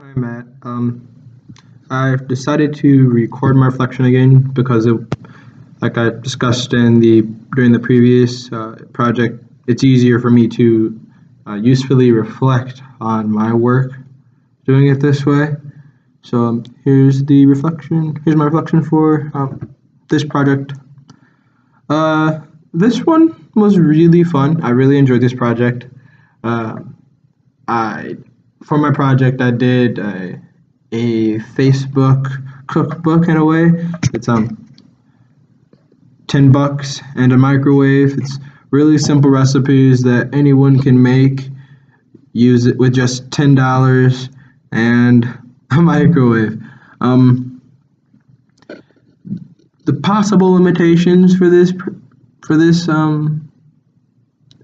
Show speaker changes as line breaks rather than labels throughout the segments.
Hi, Matt. I've decided to record my reflection again because, like I discussed during the previous project, it's easier for me to usefully reflect on my work doing it this way. So here's the reflection. Here's my reflection for this project. Uh, this one was really fun. I really enjoyed this project. Uh, I For my project, I did a Facebook cookbook in a way. It's $10 and a microwave. It's really simple recipes that anyone can make. Use it with just $10 and a microwave. Um, the possible limitations for this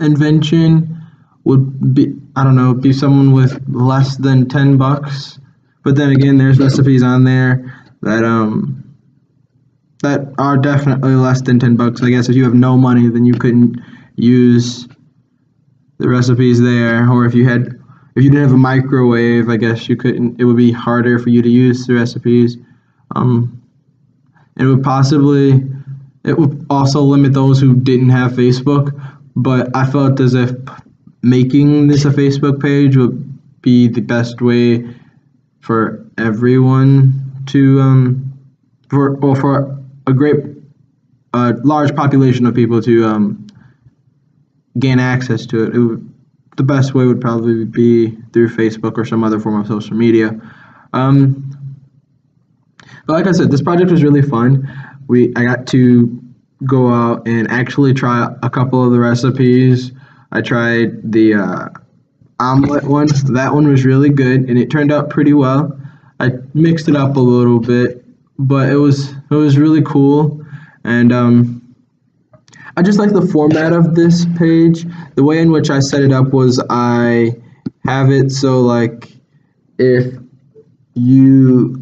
invention would be, I don't know, be someone with less than $10. But then again, there's recipes on there that are definitely less than $10. I guess if you have no money, then you couldn't use the recipes there. Or if you didn't have a microwave, I guess you couldn't. It would be harder for you to use the recipes. Um, and it would also limit those who didn't have Facebook. But I felt as if making this a Facebook page would be the best way for everyone to for a great large population of people to gain access to it. The best way would probably be through Facebook or some other form of social media. Um, but like I said, this project was really fun. I got to go out and actually try a couple of the recipes. I tried the omelet one. That one was really good, and it turned out pretty well. I mixed it up a little bit, but it was really cool, and I just like the format of this page. The way in which I set it up was I have it so like if you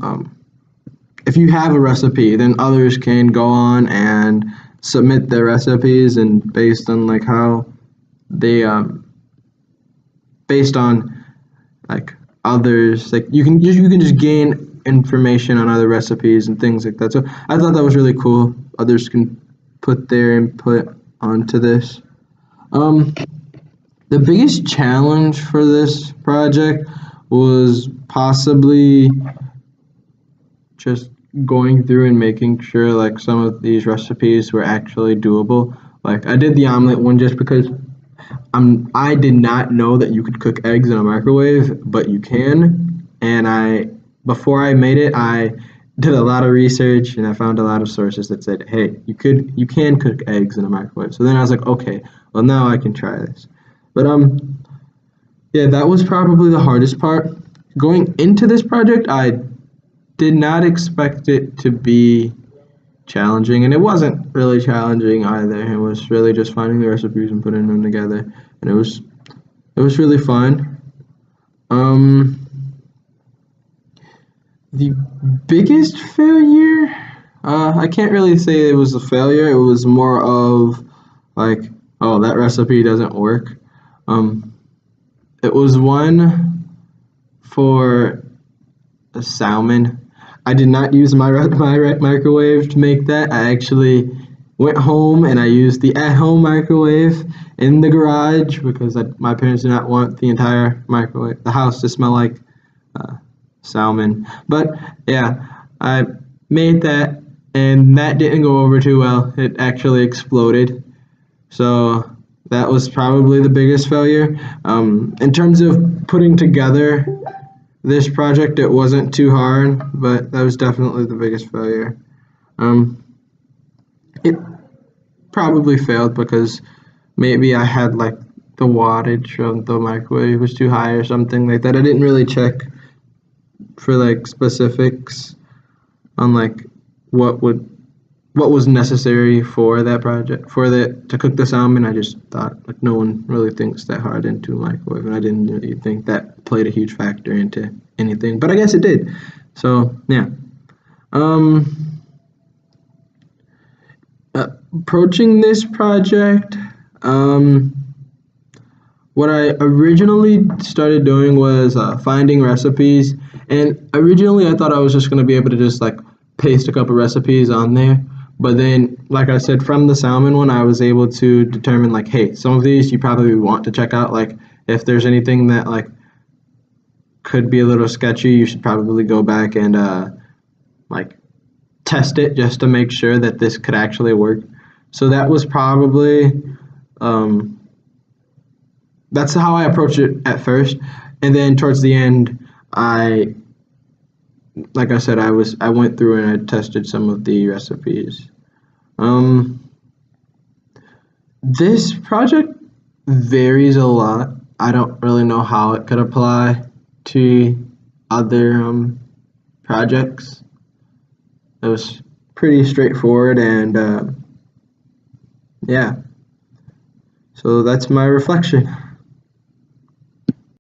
if you have a recipe, then others can go on and submit their recipes, and based on like how they based on like others, like you can just gain information on other recipes and things like that. So I thought that was really cool. Others can put their input onto this. Um, the biggest challenge for this project was possibly just going through and making sure like some of these recipes were actually doable. Like I did the omelet one just because I did not know that you could cook eggs in a microwave, but you can. And before I made it, I did a lot of research and I found a lot of sources that said, "Hey, you can cook eggs in a microwave." So then I was like, "Okay, well now I can try this." But yeah, that was probably the hardest part. Going into this project, I did not expect it to be challenging, and it wasn't really challenging either. It was really just finding the recipes and putting them together, and it was really fun. Um, the biggest failure, I can't really say it was a failure. It was more of like, oh, that recipe doesn't work. Um, it was one for a salmon. I did not use my microwave to make that. I actually went home and I used the at-home microwave in the garage because my parents did not want the entire the house to smell like uh, salmon. But yeah, I made that and that didn't go over too well. It actually exploded. So that was probably the biggest failure. In terms of putting together this project, it wasn't too hard, but that was definitely the biggest failure. Um, it probably failed because maybe I had like the wattage of the microwave was too high or something like that. I didn't really check for like specifics on like what would what was necessary for that project for that to cook the salmon. I just thought like no one really thinks that hard into a microwave, and I didn't really think that played a huge factor into anything. But I guess it did. So yeah. Um, Approaching this project, um, What I originally started doing was finding recipes, and originally I thought I was just going to be able to just like paste a couple recipes on there. But then, like I said, from the salmon one, I was able to determine like, hey, some of these you probably want to check out. Like, if there's anything that like could be a little sketchy, you should probably go back and like test it just to make sure that this could actually work. So that was probably um, that's how I approached it at first, and then towards the end, like I said, I went through and I tested some of the recipes. Um, this project varies a lot. I don't really know how it could apply to other projects. It was pretty straightforward, and yeah. So that's my reflection.